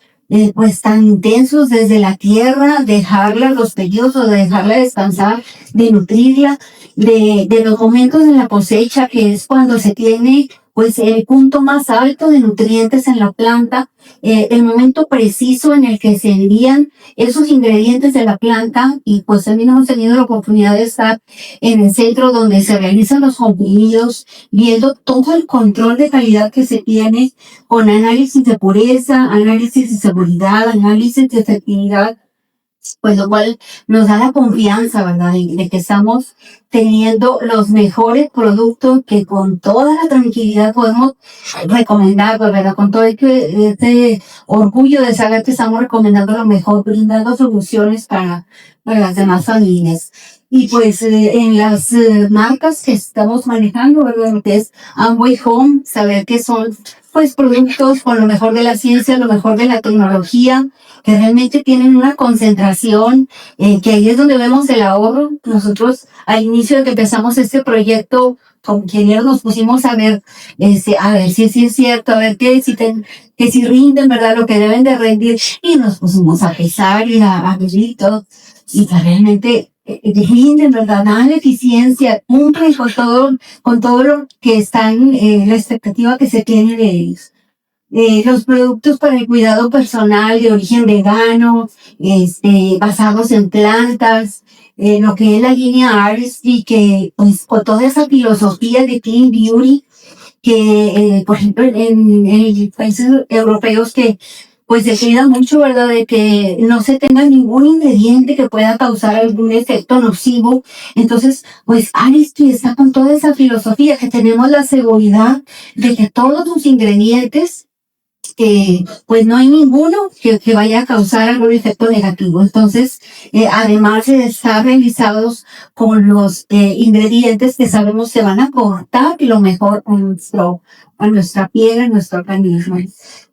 pues tan intensos desde la tierra, dejarla los periodos, dejarla descansar, de nutrirla, de los momentos de la cosecha, que es cuando se tiene pues el punto más alto de nutrientes en la planta, el momento preciso en el que se envían esos ingredientes de la planta. Y pues también hemos tenido la oportunidad de estar en el centro donde se realizan los comprimidos, viendo todo el control de calidad que se tiene, con análisis de pureza, análisis de seguridad, análisis de efectividad, pues lo cual nos da la confianza, ¿verdad?, de que estamos teniendo los mejores productos que con toda la tranquilidad podemos recomendar, ¿verdad?, con todo este orgullo de saber que estamos recomendando lo mejor, brindando soluciones para las demás familias. Y pues en las marcas que estamos manejando, ¿verdad?, lo que es Amway Home, saber que son pues productos con lo mejor de la ciencia, lo mejor de la tecnología, que realmente tienen una concentración, que ahí es donde vemos el ahorro. Nosotros al inicio de que empezamos este proyecto, como ingenieros nos pusimos a ver si es cierto, a ver que si rinden, ¿verdad?, lo que deben de rendir, y nos pusimos a pesar y a medir todo, y que realmente rinden, ¿verdad?, dan eficiencia, cumplen con todo lo que están, la expectativa que se tiene de ellos. los productos para el cuidado personal de origen vegano, basados en plantas, lo que es la línea Artistry, que pues con toda esa filosofía de Clean Beauty, que por ejemplo en países europeos que pues se cuida mucho, ¿verdad? De que no se tenga ningún ingrediente que pueda causar algún efecto nocivo. Entonces, pues Artistry está con toda esa filosofía, que tenemos la seguridad de que todos los ingredientes pues no hay ninguno que vaya a causar algún efecto negativo. Entonces, además de estar realizados con los ingredientes que sabemos se van a aportar lo mejor a nuestra piel, a nuestro organismo.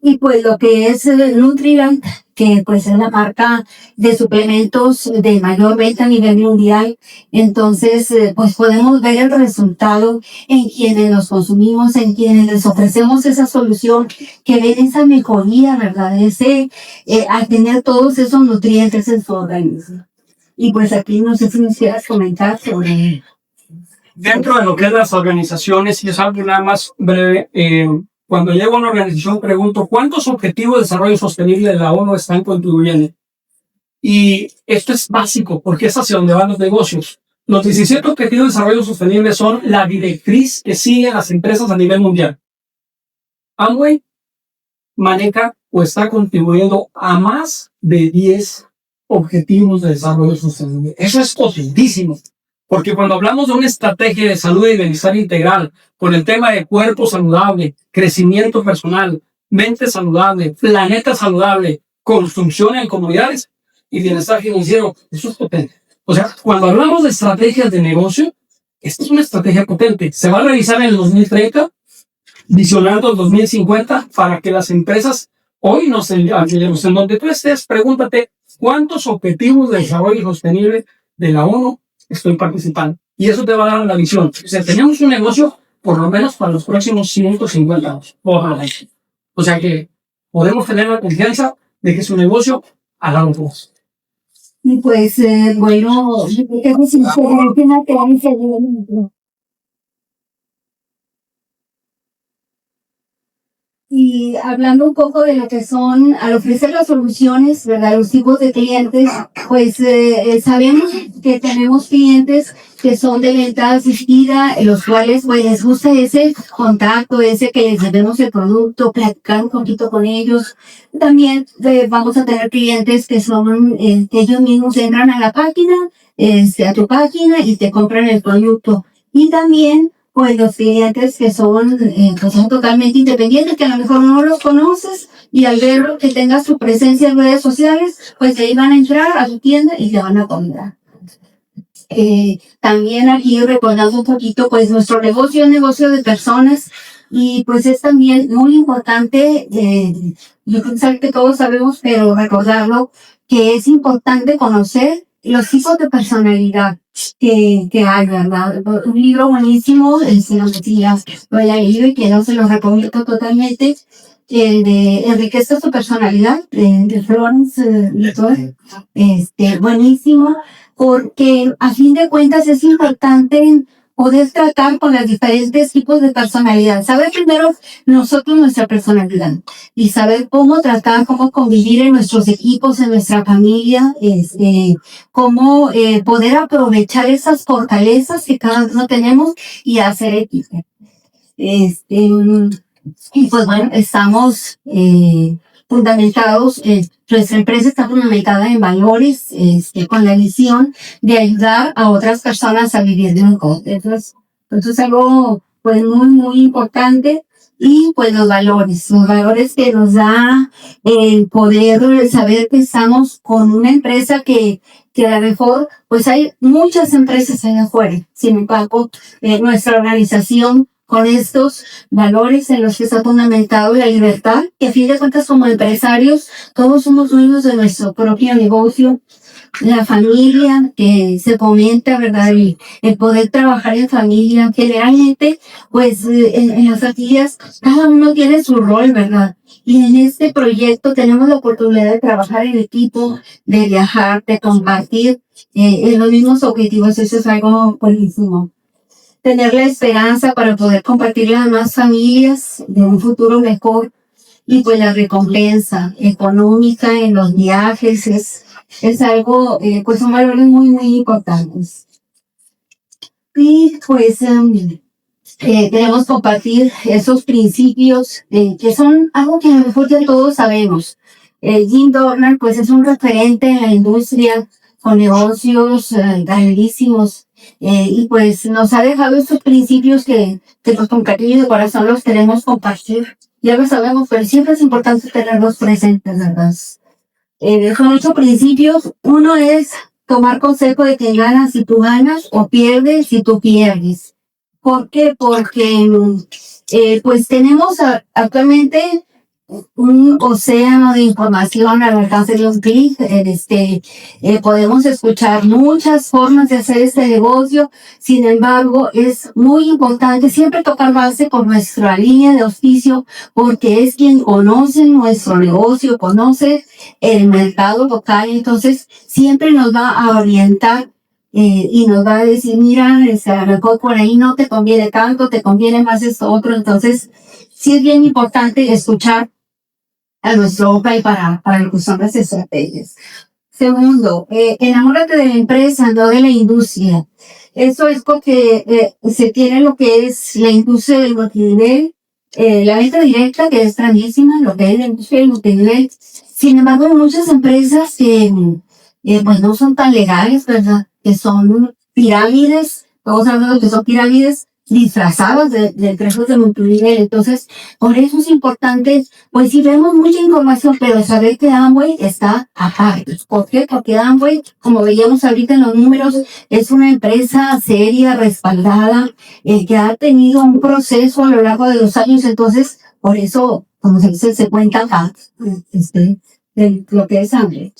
Y pues lo que es Nutriland, que pues es la marca de suplementos de mayor venta a nivel mundial. Entonces, pues podemos ver el resultado en quienes los consumimos, en quienes les ofrecemos esa solución, que ven esa mejoría, ¿verdad? A tener todos esos nutrientes en su organismo. Y pues aquí no sé si nos quieras comentar sobre... Dentro de lo que es las organizaciones, y es algo nada más breve, cuando llego a una organización pregunto ¿cuántos objetivos de desarrollo sostenible de la ONU están contribuyendo? Y esto es básico porque es hacia donde van los negocios. Los 17 objetivos de desarrollo sostenible son la directriz que siguen las empresas a nivel mundial. Amway maneja o está contribuyendo a más de 10 objetivos de desarrollo sostenible. Eso es potentísimo. Porque cuando hablamos de una estrategia de salud y bienestar integral, con el tema de cuerpo saludable, crecimiento personal, mente saludable, planeta saludable, construcción en comunidades y bienestar financiero, eso es potente. O sea, cuando hablamos de estrategias de negocio, esta es una estrategia potente. Se va a realizar en el 2030, visionando el 2050, para que las empresas hoy nos ayudemos. En donde tú estés, pregúntate, ¿cuántos objetivos de desarrollo sostenible de la ONU estoy participando? Y eso te va a dar la visión. O sea, tenemos un negocio por lo menos para los próximos 150 años. Por lo menos. O sea que podemos tener la confianza de que es un negocio a largo plazo. Y pues, bueno, es una creencia de... Y hablando un poco de lo que son, al ofrecer las soluciones, ¿verdad? Los tipos de clientes, pues sabemos que tenemos clientes que son de venta asistida, los cuales pues les gusta ese contacto, ese que les vendemos el producto, platicar un poquito con ellos. También vamos a tener clientes que son, que ellos mismos entran a la página, a tu página y te compran el producto. Y también pues los clientes que son, pues son totalmente independientes, que a lo mejor no los conoces, y al ver que tengas tu presencia en redes sociales, pues ahí van a entrar a tu tienda y te van a comprar. También aquí recordando un poquito, pues nuestro negocio es negocio de personas, y pues es también muy importante, yo creo que todos sabemos, pero recordarlo, que es importante conocer los tipos de personalidad que hay, ¿verdad? Un libro buenísimo, lo decía, lo haya leído y que no se lo recomiendo totalmente, el de Enriquece tu personalidad, de Florence Lecter, buenísimo, porque a fin de cuentas es importante poder tratar con los diferentes tipos de personalidad. Saber primero nosotros nuestra personalidad y saber cómo tratar, cómo convivir en nuestros equipos, en nuestra familia, cómo poder aprovechar esas fortalezas que cada uno tenemos y hacer equipo. Y pues bueno, estamos fundamentados, nuestra empresa está fundamentada en valores, con la visión de ayudar a otras personas a vivir mejor. Entonces es algo pues muy, muy importante. Y pues los valores que nos da el poder saber que estamos con una empresa que a lo mejor, pues hay muchas empresas allá afuera. Sin embargo, nuestra organización, con estos valores en los que está fundamentado la libertad, que a fin de cuentas como empresarios, todos somos dueños de nuestro propio negocio, la familia, que se fomenta, ¿verdad? El poder trabajar en familia, generalmente, pues en las familias, cada uno tiene su rol, ¿verdad? Y en este proyecto tenemos la oportunidad de trabajar en equipo, de viajar, de compartir en los mismos objetivos. Eso es algo buenísimo. Tener la esperanza para poder compartir a más familias de un futuro mejor. y pues la recompensa económica en los viajes es algo, pues son valores muy, muy importantes. Y pues queremos compartir esos principios que son algo que a lo mejor ya todos sabemos. Jim Dornan pues es un referente en la industria con negocios grandísimos y pues nos ha dejado estos principios que pues con cariño de corazón los queremos compartir. Ya lo sabemos, pero siempre es importante tenerlos presentes, ¿verdad? Son 8 principios. Uno es tomar consejo de quien gana si tú ganas o pierdes si tú pierdes. ¿Por qué? Porque pues tenemos actualmente un océano de información al alcance de los clics. Podemos escuchar muchas formas de hacer este negocio. Sin embargo, es muy importante siempre tocar base con nuestra línea de auspicio, porque es quien conoce nuestro negocio, conoce el mercado local. Entonces, siempre nos va a orientar y nos va a decir, mira, a lo mejor por ahí no te conviene tanto, te conviene más esto otro. Entonces, sí es bien importante escuchar a nuestro OPA para lo que son las estrategias. Segundo, enamórate de la empresa, no de la industria. Eso es porque se tiene lo que es la industria del multinivel, la venta directa, que es grandísima, lo que es la industria del multinivel. Sin embargo, hay muchas empresas que pues no son tan legales, ¿verdad? Que son pirámides, todos sabemos que son pirámides disfrazadas de empresas de multinivel. Entonces, por eso es importante, pues si vemos mucha información, pero saber que Amway está aparte. ¿Por qué? Porque Amway, como veíamos ahorita en los números, es una empresa seria, respaldada, que ha tenido un proceso a lo largo de los años. Entonces, por eso, como se dice, se cuenta más, de lo que es Amway.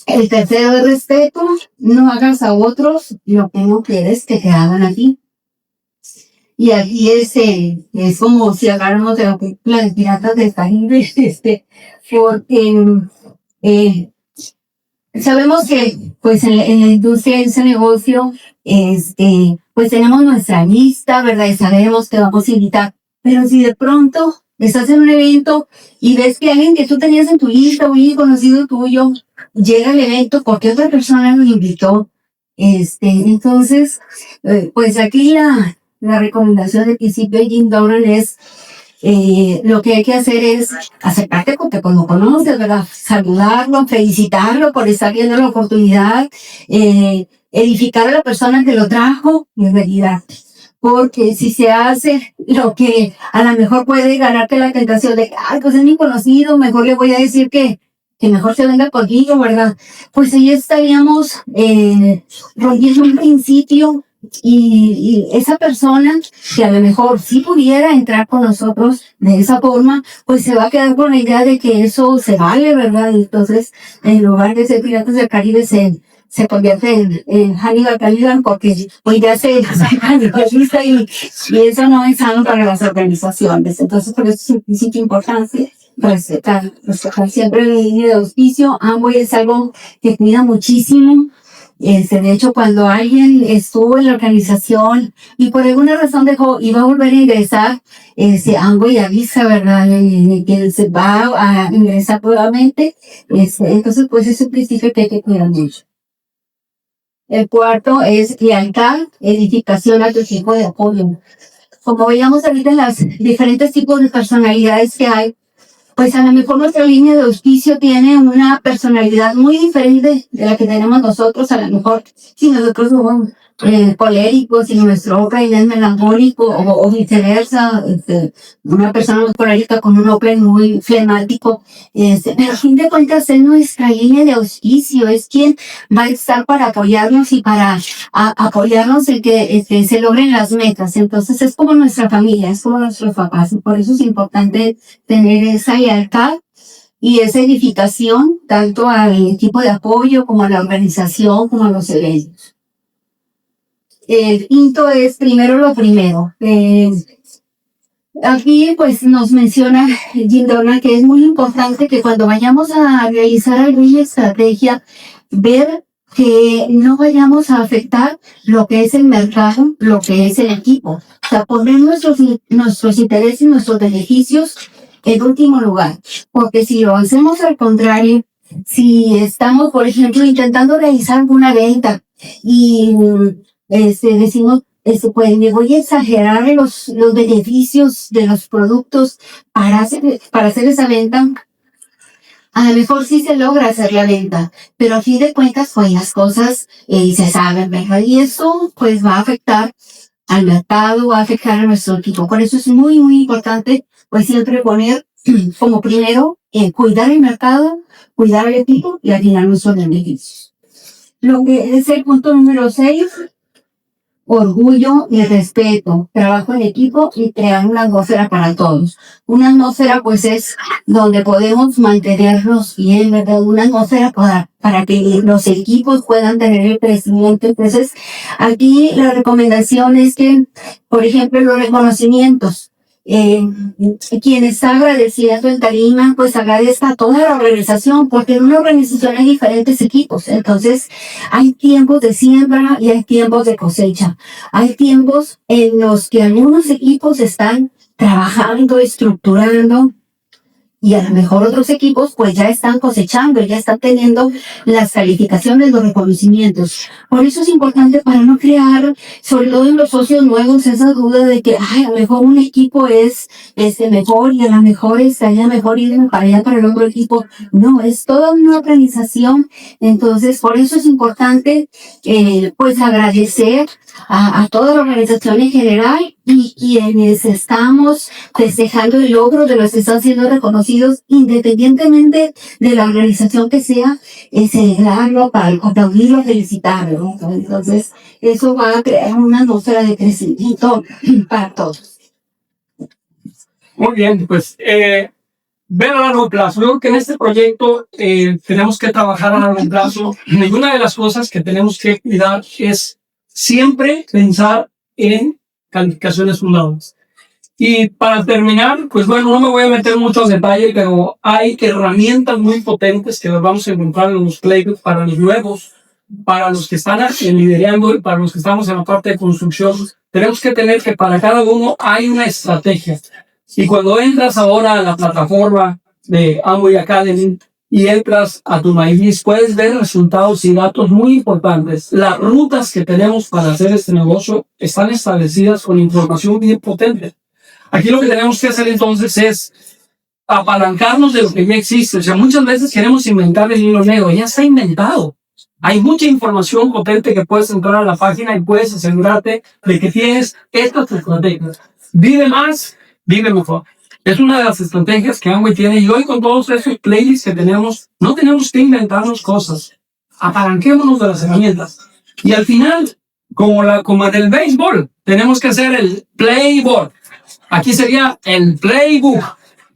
El tercero es respeto. No hagas a otros lo que no quieres que te hagan a ti. Y aquí es como si habláramos de la película de Piratas del Caribe, porque sabemos que pues en la industria de ese negocio, pues tenemos nuestra lista, ¿verdad? Y sabemos que vamos a invitar. Pero si de pronto estás en un evento y ves que alguien que tú tenías en tu lista, un conocido tuyo, llega al evento porque otra persona lo invitó, entonces, pues aquí la recomendación de principio de Jim Dornan es, lo que hay que hacer es acercarte porque pues lo conoces, ¿verdad? Saludarlo, felicitarlo por estar viendo la oportunidad, edificar a la persona que lo trajo y en realidad. Porque si se hace lo que a lo mejor puede ganarte la tentación de, ay, pues es mi conocido, mejor le voy a decir que mejor se venga conmigo, ¿verdad? Pues ahí estaríamos rompiendo un principio y esa persona que a lo mejor sí pudiera entrar con nosotros de esa forma, pues se va a quedar con la idea de que eso se vale, ¿verdad? Entonces, en lugar de ser Piratas del Caribe, se convierte en Hannibal Caliban porque hoy ya se canibaliza y eso no es sano para las organizaciones. Entonces, por eso es un principio importante. Respetar siempre la línea de auspicio. Amway es algo que cuida muchísimo. De hecho, cuando alguien estuvo en la organización y por alguna razón iba a volver a ingresar, Amway avisa, ¿verdad? Que se va a ingresar nuevamente. Entonces, pues es un principio que hay que cuidar mucho. El cuarto es lealtad, edificación a tu equipo de apoyo. Como veíamos ahorita en los diferentes tipos de personalidades que hay, pues a lo mejor nuestra línea de auspicio tiene una personalidad muy diferente de la que tenemos nosotros. A lo mejor si nosotros somos coléricos y nuestro open es melancólico o viceversa, una persona muy colérica con un open muy flemático, pero a fin de cuentas es nuestra línea de auspicio, es quien va a estar para apoyarnos y para apoyarnos en que se logren las metas. Entonces es como nuestra familia, es como nuestros papás. Por eso es importante tener esa lealtad y esa edificación tanto al equipo de apoyo como a la organización como a los eventos. El quinto es primero lo primero. Aquí pues nos menciona Jim Dornan que es muy importante que cuando vayamos a realizar alguna estrategia, ver que no vayamos a afectar lo que es el mercado, lo que es el equipo. O sea, poner nuestros intereses y nuestros beneficios en último lugar. Porque si lo hacemos al contrario, si estamos, por ejemplo, intentando realizar alguna venta y decimos, pues me voy a exagerar los beneficios de los productos para hacer esa venta, a lo mejor sí se logra hacer la venta, pero a fin de cuentas, pues las cosas se saben, ¿verdad? Y eso pues va a afectar al mercado, va a afectar a nuestro equipo. Por eso es muy, muy importante pues siempre poner como primero cuidar el mercado, cuidar el equipo y al final nuestros beneficios. Lo que es el punto número 6, orgullo y respeto, trabajo en equipo y crear una atmósfera para todos. Una atmósfera pues es donde podemos mantenernos bien, ¿verdad? Una atmósfera para que los equipos puedan tener el crecimiento. Entonces, aquí la recomendación es que, por ejemplo, los reconocimientos, quien está agradeciendo en tarima, pues agradezca a toda la organización, porque en una organización hay diferentes equipos. Entonces, hay tiempos de siembra y hay tiempos de cosecha. Hay tiempos en los que algunos equipos están trabajando, estructurando, y a lo mejor otros equipos pues ya están cosechando, ya están teniendo las calificaciones, los reconocimientos. Por eso es importante para no crear, sobre todo en los socios nuevos, esa duda de que a lo mejor un equipo es mejor y a lo mejor estaría mejor ir para allá para el otro equipo. No, es toda una organización. Entonces, por eso es importante pues agradecer a toda la organización en general y quienes estamos festejando el logro de los que están siendo reconocidos, independientemente de la organización que sea, celebrarlo, para aplaudirlo, felicitarlo, ¿no? Entonces, eso va a crear una atmósfera de crecimiento para todos. Muy bien, pues ver a largo plazo. Yo creo que en este proyecto tenemos que trabajar a largo plazo. Y una de las cosas que tenemos que cuidar es siempre pensar en calificaciones fundadas. Y para terminar, pues bueno, no me voy a meter mucho en detalle, pero hay herramientas muy potentes que las vamos a encontrar en los playbooks para los nuevos, para los que están liderando y para los que estamos en la parte de construcción. Tenemos que tener que para cada uno hay una estrategia. Y cuando entras ahora a la plataforma de Amway Academy y entras a tu MyBiz, puedes ver resultados y datos muy importantes. Las rutas que tenemos para hacer este negocio están establecidas con información bien potente. Aquí lo que tenemos que hacer entonces es apalancarnos de lo que ya existe. O sea, muchas veces queremos inventar el hilo negro. Ya está inventado. Hay mucha información potente que puedes entrar a la página y puedes asegurarte de que tienes estas estrategias. Vive más, vive mejor. Es una de las estrategias que Amway tiene. Y hoy con todos esos playlists que tenemos, no tenemos que inventarnos cosas. Apalanquémonos de las herramientas. Y al final, como en el béisbol, tenemos que hacer el playboard. Aquí sería el playbook.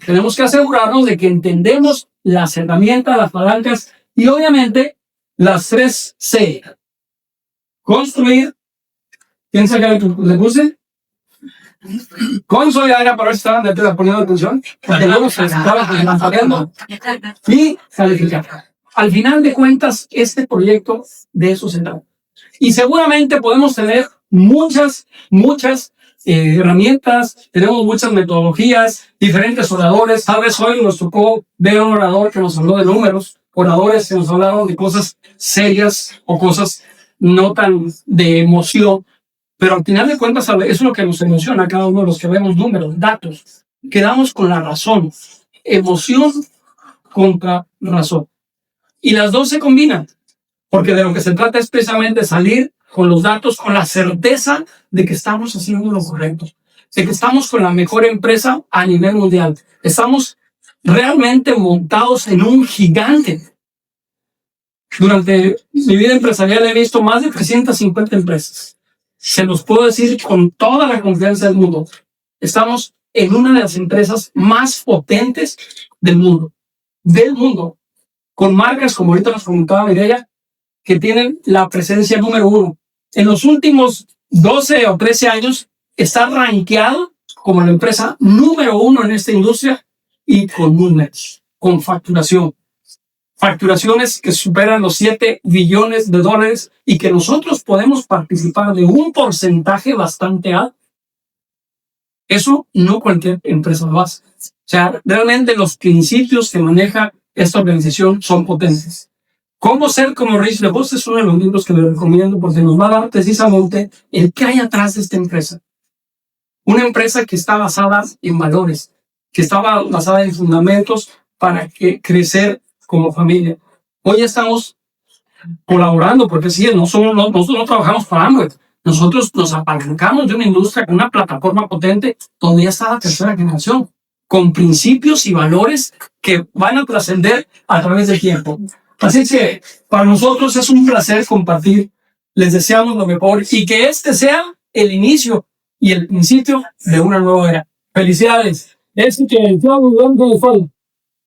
Tenemos que asegurarnos de que entendemos las herramientas, las palancas y obviamente las 3 C. Construir. ¿Quién sabe qué le puse? Consolidar, para ver si estaban poniendo atención. Tenemos que estar y calificar. Al final de cuentas, este proyecto de eso se trata. Y seguramente podemos tener muchas herramientas, tenemos muchas metodologías, diferentes oradores. Tal vez hoy nos tocó ver un orador que nos habló de números, oradores que nos hablaron de cosas serias o cosas no tan de emoción, pero al final de cuentas eso es lo que nos emociona a cada uno de los que vemos números, datos. Quedamos con la razón, emoción contra razón. Y las dos se combinan, porque de lo que se trata es precisamente salir con los datos, con la certeza de que estamos haciendo lo correcto, de que estamos con la mejor empresa a nivel mundial. Estamos realmente montados en un gigante. Durante mi vida empresarial he visto más de 350 empresas. Se los puedo decir con toda la confianza del mundo. Estamos en una de las empresas más potentes del mundo. Con marcas, como ahorita nos comentaba Mireya, que tienen la presencia número 1. En los últimos 12 o 13 años está rankeado como la empresa número 1 en esta industria y con números, con facturación. facturaciones que superan los 7 billones de dólares y que nosotros podemos participar de un porcentaje bastante alto. Eso no cualquier empresa lo hace. O sea, realmente los principios que maneja esta organización son potentes. Cómo ser como Rich DeVos es uno de los libros que le recomiendo porque nos va a dar precisamente el qué hay atrás de esta empresa. Una empresa que está basada en valores, que está basada en fundamentos para crecer como familia. Hoy estamos colaborando porque sí, nosotros no trabajamos para Amway. Nosotros nos apalancamos de una industria con una plataforma potente donde ya está la tercera generación, con principios y valores que van a trascender a través del tiempo. Así que para nosotros es un placer compartir. Les deseamos lo mejor y que este sea el inicio y el principio de una nueva era. Felicidades. Es que